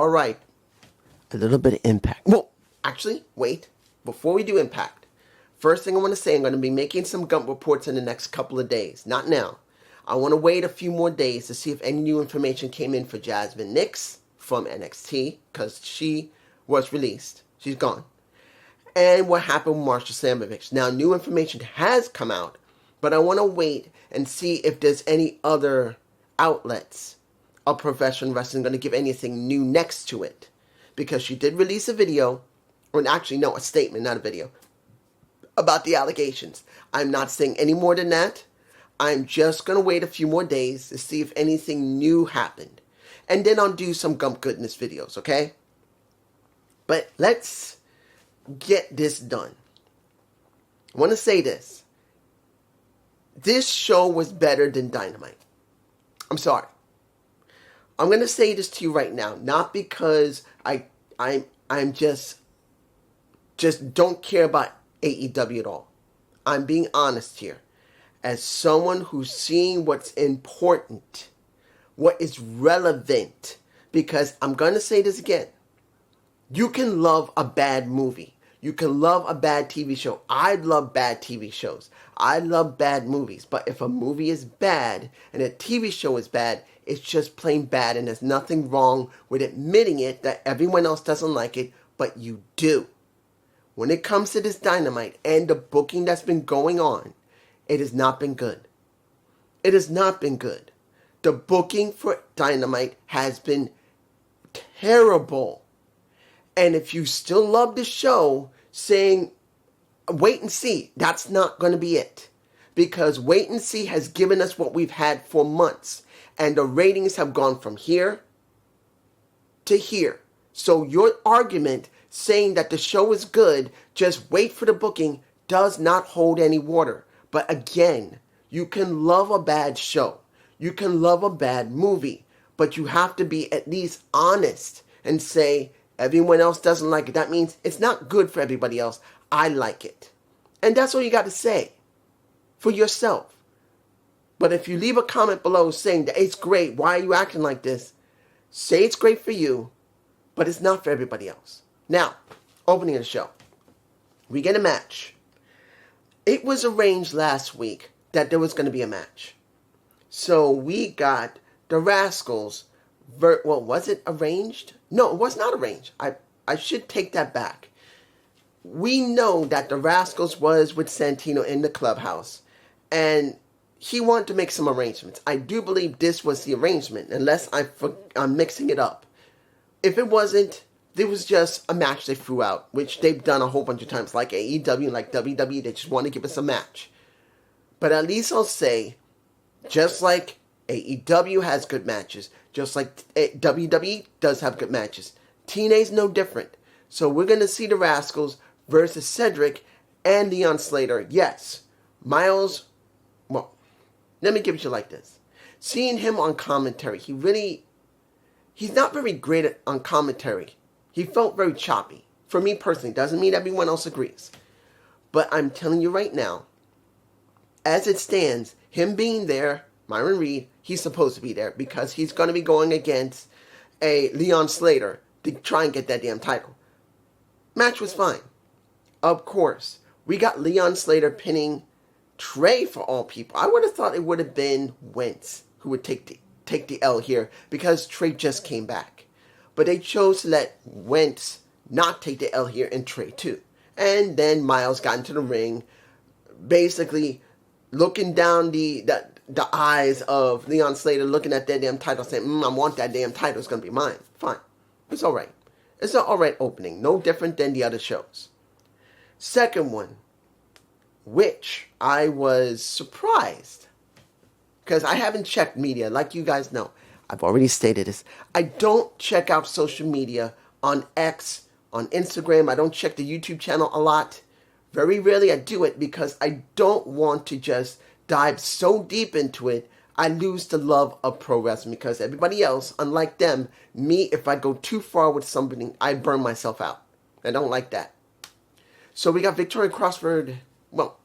All right. A little bit of Impact. Well, actually, wait. Before we do Impact, first thing I want to say, I'm going to be making some Gump reports in the next couple of days. Not now. I want to wait a few more days to see if any new information came in for Jasmine Nix from NXT, because she was released. She's gone. And what happened with Marsha Slamovich. Now, new information has come out, but I want to wait and see if there's any other outlets of professional wrestling going to give anything new next to it. Because she did release a video, or actually, no, a statement, not a video, about the allegations. I'm not saying any more than that. I'm just going to wait a few more days to see if anything new happened. And then I'll do some Gump Goodness videos, okay? But let's get this done. I want to say this. This show was better than Dynamite. I'm sorry. I'm going to say this to you right now, not because I'm just don't care about AEW at all. I'm being honest here. As someone who's seeing what's important, what is relevant, because I'm going to say this again. You can love a bad movie. You can love a bad TV show. I love bad TV shows. I love bad movies. But if a movie is bad and a TV show is bad, it's just plain bad, and there's nothing wrong with admitting it that everyone else doesn't like it, but you do. When it comes to this Dynamite and the booking that's been going on, it has not been good. It has not been good. The booking for Dynamite has been terrible. And if you still love the show, saying, wait and see, that's not going to be it. Because wait and see has given us what we've had for months. And the ratings have gone from here to here. So your argument saying that the show is good, just wait for the booking, does not hold any water. But again, you can love a bad show. You can love a bad movie. But you have to be at least honest and say, everyone else doesn't like it. That means it's not good for everybody else. I like it. And that's all you got to say for yourself. But if you leave a comment below saying that it's great, why are you acting like this? Say it's great for you, but it's not for everybody else. Now, opening of the show. We get a match. It was arranged last week that there was going to be a match. So we got the Rascals. Well, was it arranged? No, it was not arranged. I should take that back. We know that the Rascals was with Santino in the clubhouse. And he wanted to make some arrangements. I do believe this was the arrangement, unless I'm mixing it up. If it wasn't, there was just a match they threw out, which they've done a whole bunch of times, like AEW, like WWE. They just want to give us a match. But at least I'll say, just like AEW has good matches, just like WWE does have good matches, TNA's no different. So we're going to see the Rascals versus Cedric and Leon Slater. Yes, Miles, well, let me give it to you like this. Seeing him on commentary, he's not very great on commentary. He felt very choppy. For me personally, doesn't mean everyone else agrees. But I'm telling you right now, as it stands, him being there, Myron Reed, he's supposed to be there because he's going to be going against a Leon Slater to try and get that damn title. Match was fine. Of course, we got Leon Slater pinning Trey for all people. I would have thought it would have been Wentz who would take the L here because Trey just came back. But they chose to let Wentz not take the L here and Trey too. And then Miles got into the ring, basically looking down the eyes of Leon Slater, looking at that damn title, saying, I want that damn title. It's going to be mine. Fine. It's all right. It's an all right opening. No different than the other shows. Second one, which I was surprised, because I haven't checked media, like you guys know. I've already stated this. I don't check out social media on X, on Instagram. I don't check the YouTube channel a lot. Very rarely I do it because I don't want to just dive so deep into it, I lose the love of pro wrestling because everybody else, unlike them, me, if I go too far with something, I burn myself out. I don't like that. So we got Victoria Crossford. Well,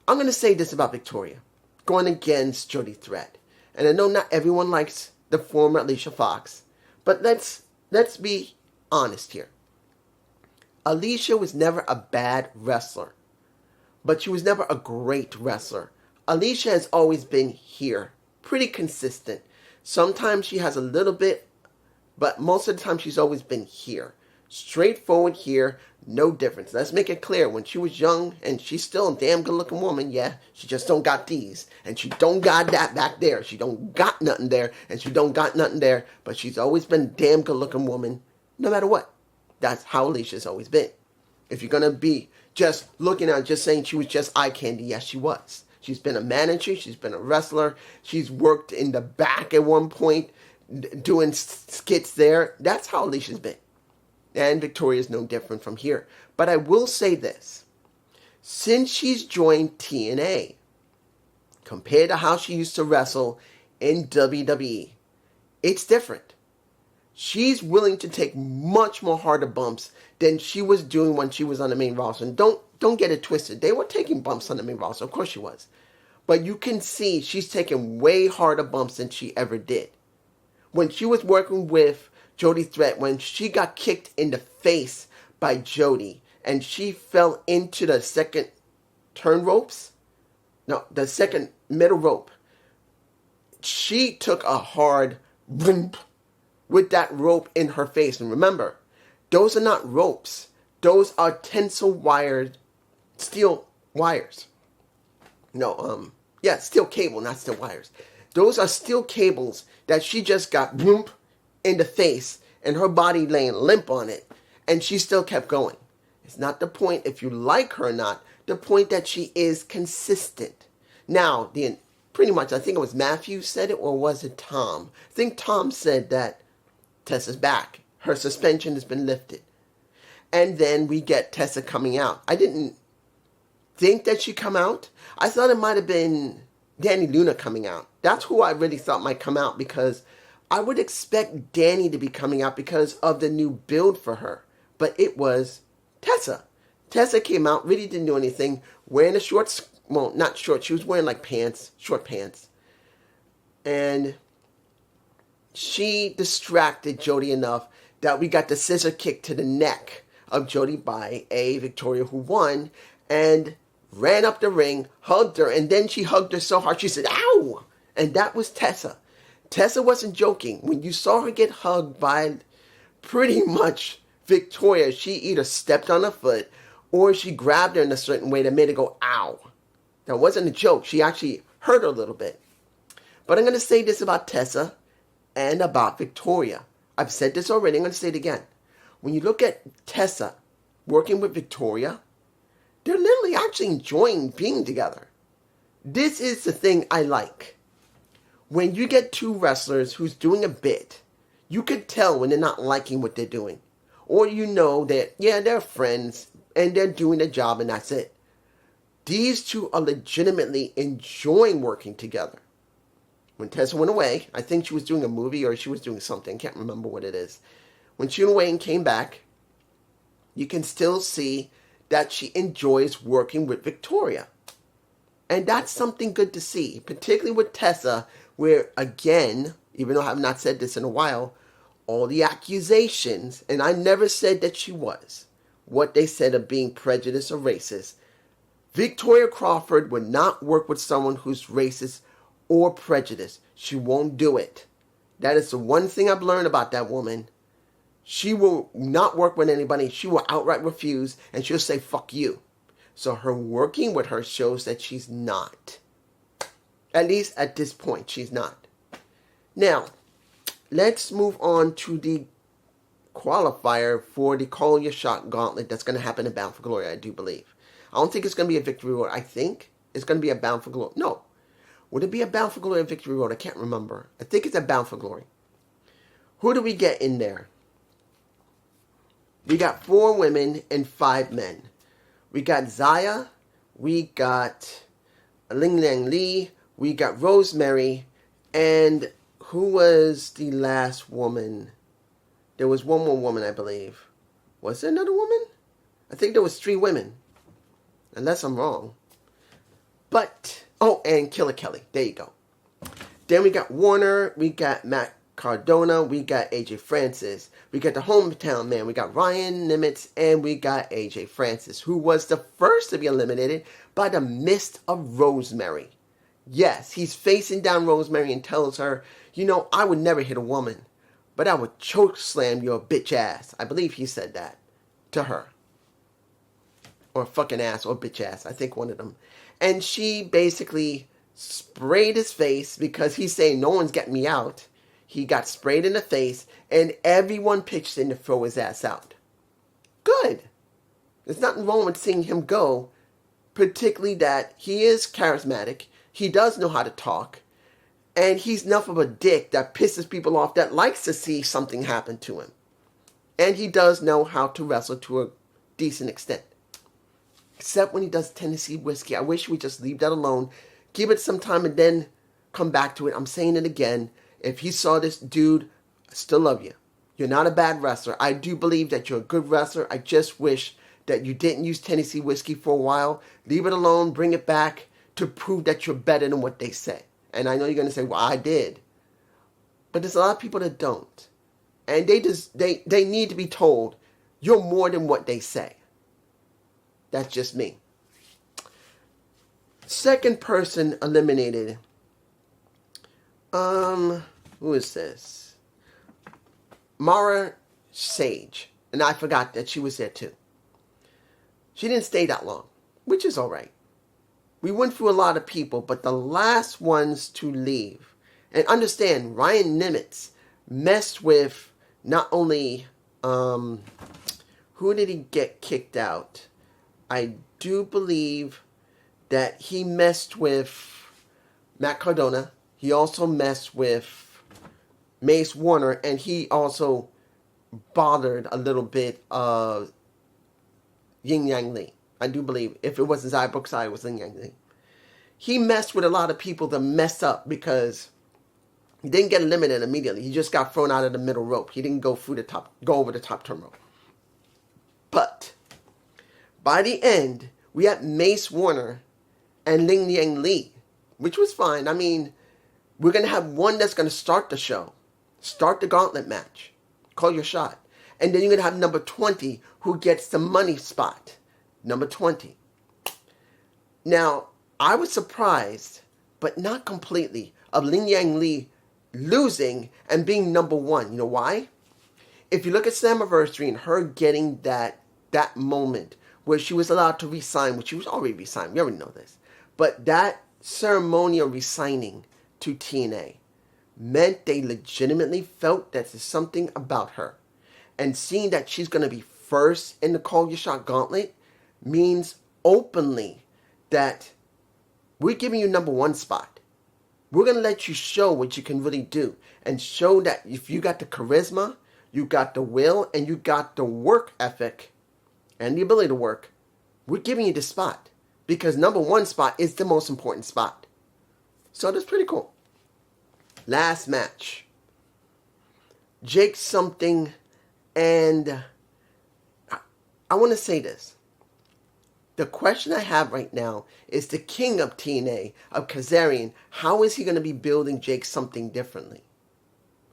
I'm going to say this about Victoria. Going against Jody Threat. And I know not everyone likes the former Alicia Fox. But let's be honest here. Alicia was never a bad wrestler, but she was never a great wrestler. Alicia has always been here, pretty consistent. Sometimes she has a little bit, but most of the time she's always been here. Straightforward here, no difference. Let's make it clear. When she was young, and she's still a damn good looking woman, yeah, she just don't got these. And she don't got that back there. She don't got nothing there, and she don't got nothing there. But she's always been a damn good looking woman, no matter what. That's how Alicia's always been. If you're going to be just looking at just saying she was just eye candy, yes, she was. She's been a manager. She's been a wrestler. She's worked in the back at one point, doing skits there. That's how Alicia's been. And Victoria's no different from here. But I will say this. Since she's joined TNA, compared to how she used to wrestle in WWE, it's different. She's willing to take much more harder bumps than she was doing when she was on the main roster. And don't get it twisted. They were taking bumps on the main roster. Of course she was. But you can see she's taking way harder bumps than she ever did. When she was working with Jody Threat, when she got kicked in the face by Jody and she fell into the second the second middle rope, she took a hard boom with that rope in her face. And remember, those are not ropes. Those are tensile wired steel wires. Steel cable, not steel wires. Those are steel cables that she just got boom in the face and her body laying limp on it. And she still kept going. It's not the point if you like her or not. The point that she is consistent. Now, pretty much, I think it was Matthew said it, or was it Tom? I think Tom said that Tessa's back. Her suspension has been lifted. And then we get Tessa coming out. I didn't think that she'd come out. I thought it might have been Danny Luna coming out. That's who I really thought might come out, because I would expect Danny to be coming out because of the new build for her. But it was Tessa. Tessa came out, really didn't do anything, wearing a shorts, well, not short, she was wearing like pants, short pants. And she distracted Jody enough that we got the scissor kick to the neck of Jody by Victoria, who won, and ran up the ring, hugged her, and then she hugged her so hard she said, ow! And that was Tessa. Tessa wasn't joking. When you saw her get hugged by pretty much Victoria, she either stepped on her foot or she grabbed her in a certain way that made her go, ow. That wasn't a joke. She actually hurt her a little bit. But I'm going to say this about Tessa and about Victoria. I've said this already. I'm going to say it again. When you look at Tessa working with Victoria, they're literally actually enjoying being together. This is the thing I like. When you get two wrestlers who's doing a bit, you could tell when they're not liking what they're doing. Or you know that, yeah, they're friends and they're doing their job and that's it. These two are legitimately enjoying working together. When Tessa went away, I think she was doing a movie or she was doing something. Can't remember what it is. When she went away and came back, you can still see that she enjoys working with Victoria. And that's something good to see, particularly with Tessa, where, again, even though I have not said this in a while, all the accusations, and I never said that she was, what they said of being prejudiced or racist, Victoria Crawford would not work with someone who's racist or prejudiced. She won't do it. That is the one thing I've learned about that woman. She will not work with anybody. She will outright refuse, and she'll say, fuck you. So her working with her shows that she's not. At least at this point, she's not. Now, let's move on to the qualifier for the Call Your Shot Gauntlet that's going to happen in Bound for Glory, I do believe. I don't think it's going to be a Victory Road. I think it's going to be a Bound for Glory. No. Would it be a Bound for Glory or Victory Road? I can't remember. I think it's a Bound for Glory. Who do we get in there? We got 4 women and 5 men. We got Zaya. We got Ling Lang Lee. We got Rosemary. And who was the last woman? There was one more woman, I believe. Was there another woman? I think there was 3 women. Unless I'm wrong. But, and Killer Kelly. There you go. Then we got Warner. We got Matt Cardona, we got AJ Francis. We got the hometown man. We got Ryan Nimitz, and we got AJ Francis, who was the first to be eliminated by the Mist of Rosemary. Yes, he's facing down Rosemary and tells her, you know, I would never hit a woman, but I would choke slam your bitch ass. I believe he said that to her. Or fucking ass or bitch ass. I think one of them. And she basically sprayed his face because he's saying no one's getting me out. He got sprayed in the face and everyone pitched in to throw his ass out. Good. There's nothing wrong with seeing him go, particularly that he is charismatic. He does know how to talk. And he's enough of a dick that pisses people off that likes to see something happen to him. And he does know how to wrestle to a decent extent. Except when he does Tennessee Whiskey. I wish we just leave that alone. Give it some time and then come back to it. I'm saying it again. If he saw this, dude, I still love you. You're not a bad wrestler. I do believe that you're a good wrestler. I just wish that you didn't use Tennessee Whiskey for a while. Leave it alone. Bring it back to prove that you're better than what they say. And I know you're going to say, well, I did. But there's a lot of people that don't. And they need to be told, you're more than what they say. That's just me. Second person eliminated. Who is this? Mara Sage. And I forgot that she was there too. She didn't stay that long, which is alright. We went through a lot of people, but the last ones to leave. And understand, Ryan Nimitz messed with not only, who did he get kicked out? I do believe that he messed with Matt Cardona. He also messed with Mace Warner, and he also bothered a little bit of Yin Yang Lee. I do believe if it wasn't Zai Brookside, it was Yin Yang Lee. He messed with a lot of people that mess up because he didn't get eliminated immediately. He just got thrown out of the middle rope. He didn't go over the top turn rope. But by the end, we had Mace Warner and Ling Yang Lee, which was fine. I mean, we're going to have one that's going to start the show, start the gauntlet match, call your shot. And then you're going to have number 20 who gets the money spot. Number 20. Now, I was surprised, but not completely, of Ling Yang Lee losing and being number 1. You know why? If you look at Slammiversary and her getting that moment where she was allowed to resign, which she was already resigned, we already know this, but that ceremonial resigning to TNA meant they legitimately felt that there's something about her. And seeing that she's going to be first in the Call Your Shot Gauntlet means openly that we're giving you number 1 spot. We're going to let you show what you can really do and show that if you got the charisma, you got the will, and you got the work ethic and the ability to work, we're giving you the spot because number 1 spot is the most important spot. So that's pretty cool. Last match. Jake something, and I want to say this. The question I have right now is the king of TNA, of Kazarian. How is he going to be building Jake something differently?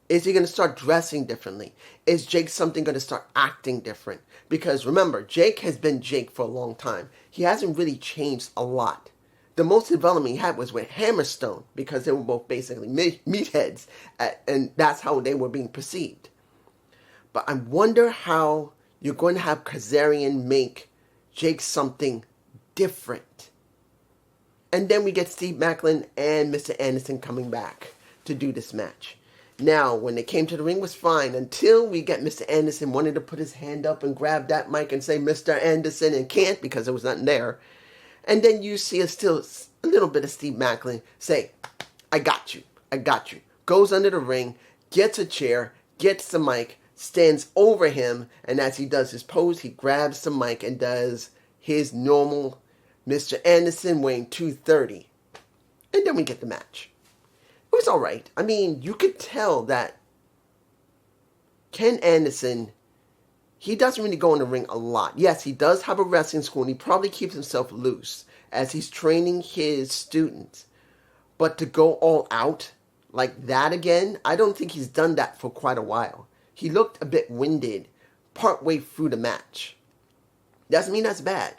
Is he going to start dressing differently? Is Jake something going to start acting different? Because remember, Jake has been Jake for a long time. He hasn't really changed a lot. The most development he had was with Hammerstone because they were both basically meatheads, and that's how they were being perceived. But I wonder how you're going to have Kazarian make Jake something different. And then we get Steve Macklin and Mr. Anderson coming back to do this match. Now, when they came to the ring was fine until we get Mr. Anderson wanting to put his hand up and grab that mic and say Mr. Anderson and can't because there was nothing there. And then you see still a little bit of Steve Macklin say, I got you. Goes under the ring, gets a chair, gets the mic, stands over him, and as he does his pose, he grabs the mic and does his normal Mr. Anderson weighing 230. And then we get the match. It was alright. I mean, you could tell that Ken Anderson, he doesn't really go in the ring a lot. Yes, he does have a wrestling school, and he probably keeps himself loose as he's training his students. But to go all out like that again. I don't think he's done that for quite a while. He looked a bit winded partway through the match. Doesn't mean that's bad.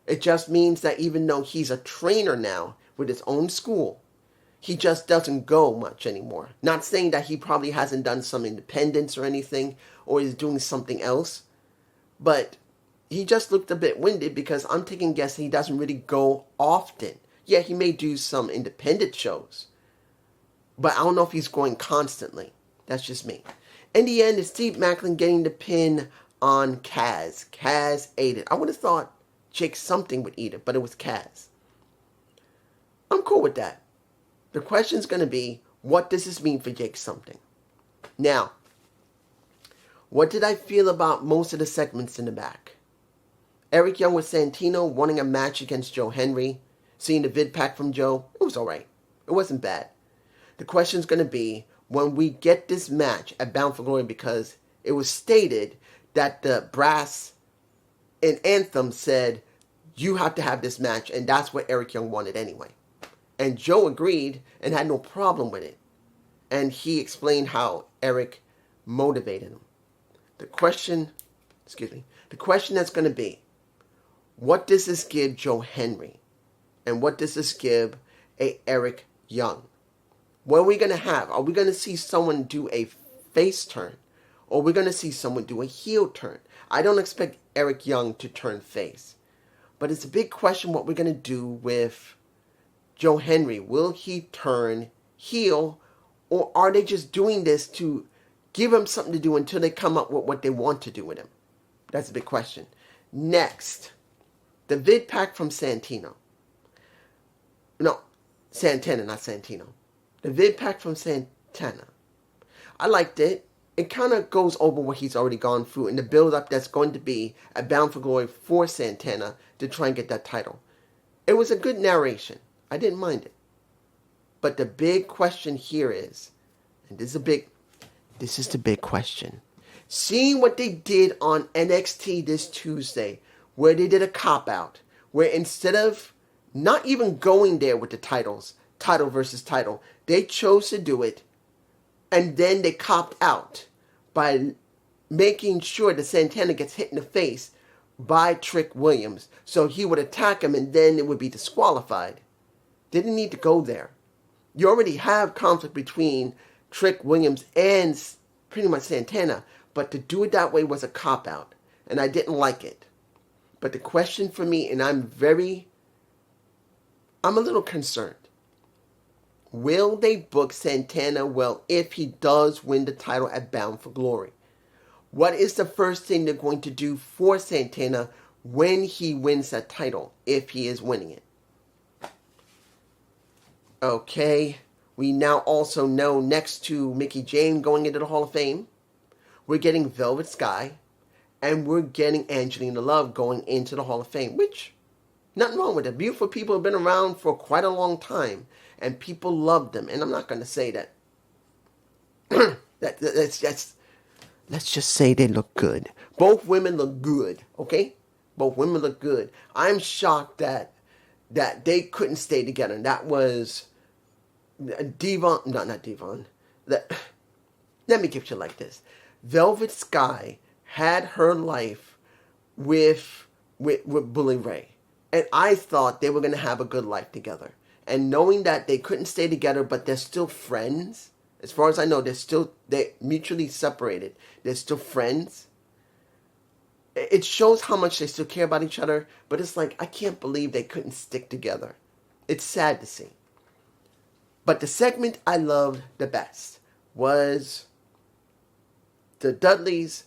It just means that even though he's a trainer now with his own school, he just doesn't go much anymore. Not saying that he probably hasn't done some independence or anything, or is doing something else, but he just looked a bit winded because I'm taking a guess he doesn't really go often. Yeah, he may do some independent shows, but I don't know if he's going constantly. That's just me. In the end, it's Steve Macklin getting the pin on Kaz. Kaz ate it. I would have thought Jake something would eat it, but it was Kaz. I'm cool with that. The question's going to be, what does this mean for Jake something? Now, what did I feel about most of the segments in the back? Eric Young with Santino wanting a match against Joe Henry. Seeing the vid pack from Joe, it was alright. It wasn't bad. The question's going to be, when we get this match at Bound for Glory, because it was stated that the brass in Anthem said, you have to have this match, and that's what Eric Young wanted anyway. And Joe agreed and had no problem with it. And he explained how Eric motivated him. The question that's going to be, what does this give Joe Henry? And what does this give a Eric Young? What are we going to have? Are we going to see someone do a face turn? Or are we going to see someone do a heel turn? I don't expect Eric Young to turn face. But it's a big question what we're going to do with Joe Henry. Will he turn heel? Or are they just doing this to give him something to do until they come up with what they want to do with him? That's a big question. Next, the vid pack from Santino. No, Santana, not Santino. The vid pack from Santana. I liked it. It kind of goes over what he's already gone through and the build-up that's going to be at Bound for Glory for Santana to try and get that title. It was a good narration. I didn't mind it. But the big question here is, and this is the big question. Seeing what they did on NXT this Tuesday, where they did a cop-out, where instead of not even going there with the titles, title versus title, they chose to do it, and then they copped out by making sure that Santana gets hit in the face by Trick Williams, so he would attack him and then it would be disqualified. Didn't need to go there. You already have conflict between Trick Williams and pretty much Santana, but to do it that way was a cop-out, and I didn't like it. But the question for me, and I'm a little concerned. Will they book Santana well if he does win the title at Bound for Glory? What is the first thing they're going to do for Santana when he wins that title, if he is winning it? Okay, we now also know next to Mickie James going into the Hall of Fame, we're getting Velvet Sky, and we're getting Angelina Love going into the Hall of Fame, which, nothing wrong with it. Beautiful people have been around for quite a long time, and people love them. And I'm not going to say that. Let's just say they look good. Both women look good, okay? Both women look good. I'm shocked that they couldn't stay together. And that was Devon. No, not Devon. Let me give you like this. Velvet Sky had her life with Bully Ray. And I thought they were going to have a good life together. And knowing that they couldn't stay together, but they're still friends. As far as I know, they're mutually separated. They're still friends. It shows how much they still care about each other. But it's like, I can't believe they couldn't stick together. It's sad to see. But the segment I loved the best was the Dudleys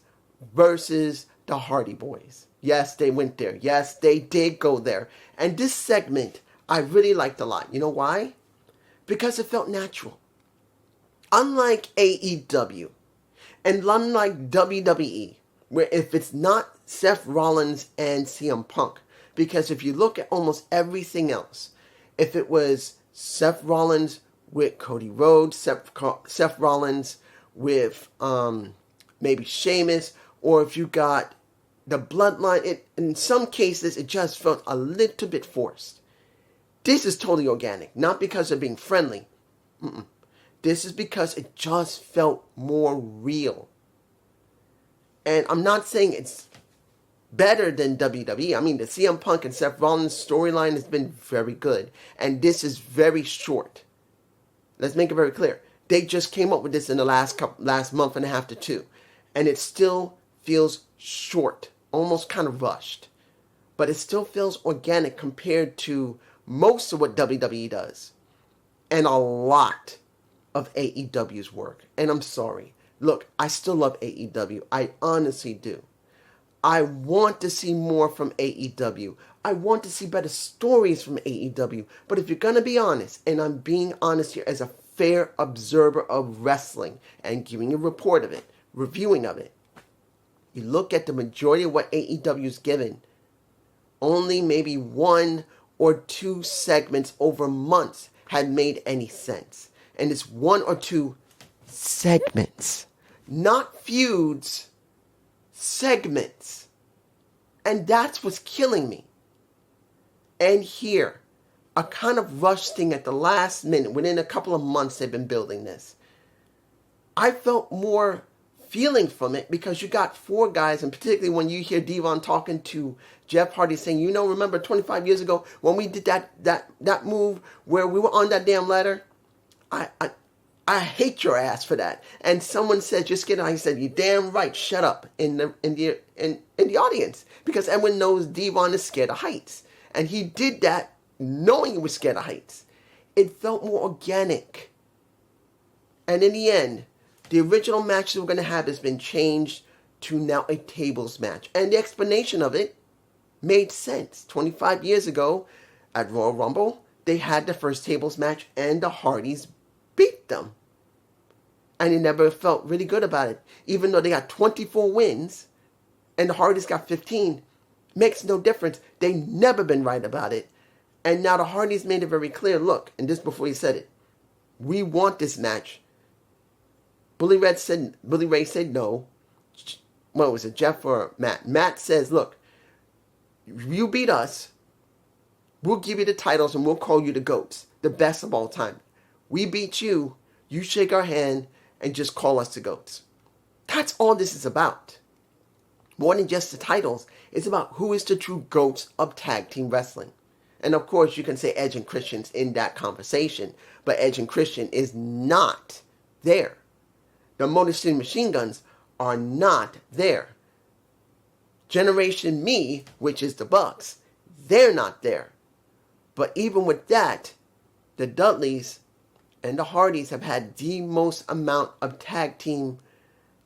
versus the Hardy Boys. Yes, they went there. Yes, they did go there. And this segment, I really liked a lot. You know why? Because it felt natural. Unlike AEW, and unlike WWE, where if it's not Seth Rollins and CM Punk, because if you look at almost everything else, if it was Seth Rollins with Cody Rhodes, Seth Rollins with maybe Sheamus, or if you got the Bloodline, in some cases it just felt a little bit forced. This is totally organic, not because of being friendly. This is because it just felt more real. And I'm not saying it's better than WWE. I mean, the CM Punk and Seth Rollins storyline has been very good. And this is very short. Let's make it very clear. They just came up with this in the last month and a half to two. And it still feels short, almost kind of rushed. But it still feels organic compared to most of what WWE does. And a lot of AEW's work. And I'm sorry. Look, I still love AEW. I honestly do. I want to see more from AEW. I want to see better stories from AEW. But if you're going to be honest, and I'm being honest here as a fair observer of wrestling and giving a report of it, reviewing of it, you look at the majority of what AEW's given, only maybe 1 or 2 segments over months had made any sense. And it's 1 or 2 segments, not feuds, segments. And that's what's killing me. And here, a kind of rush thing at the last minute, within a couple of months they've been building this. I felt more feeling from it because you got 4 guys, and particularly when you hear Devon talking to Jeff Hardy saying, remember 25 years ago when we did that move where we were on that damn ladder? I hate your ass for that. And someone said, just get on. He said, "You damn right, shut up," in the audience, because everyone knows Devon is scared of heights, and he did that knowing he was scared of heights. It felt more organic. And in the end, the original match that we're going to have has been changed to now a tables match. And the explanation of it made sense. 25 years ago at Royal Rumble, they had the first tables match and the Hardys beat them. And they never felt really good about it. Even though they got 24 wins and the Hardys got 15, makes no difference. They never been right about it. And now the Hardys made it very clear, look, and this before he said it, we want this match. Bully Ray said no. What was it, Jeff or Matt? Matt says, look, you beat us, we'll give you the titles and we'll call you the GOATs, the best of all time. We beat you, you shake our hand and just call us the GOATs. That's all this is about. More than just the titles, it's about who is the true GOATs of tag team wrestling. And of course, you can say Edge and Christian's in that conversation, but Edge and Christian is not there. The Motor City Machine Guns are not there. Generation Me, which is the Bucks, they're not there. But even with that, the Dudleys and the Hardys have had the most amount of tag team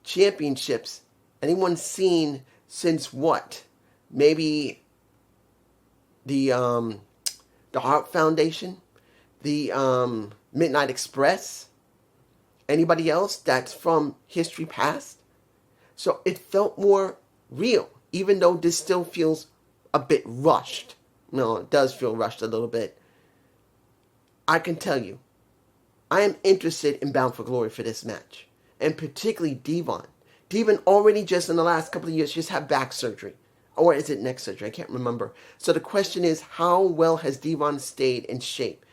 championships anyone's seen since what? Maybe the Hart Foundation, the Midnight Express. Anybody else that's from history past? So it felt more real, even though this still feels a bit rushed. No, it does feel rushed a little bit. I can tell you, I am interested in Bound for Glory for this match. And particularly Devon. Devon already just in the last couple of years just had back surgery. Or is it neck surgery? I can't remember. So the question is, how well has Devon stayed in shape?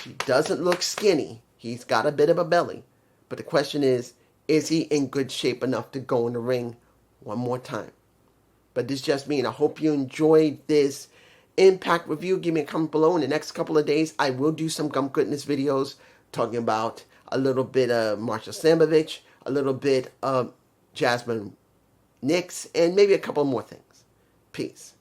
He doesn't look skinny. He's got a bit of a belly. But the question is he in good shape enough to go in the ring one more time? But this is just me, and I hope you enjoyed this Impact review. Give me a comment below. In the next couple of days, I will do some Gum Goodness videos talking about a little bit of Marsha Slamovich, a little bit of Jasmine Nix, and maybe a couple more things. Peace.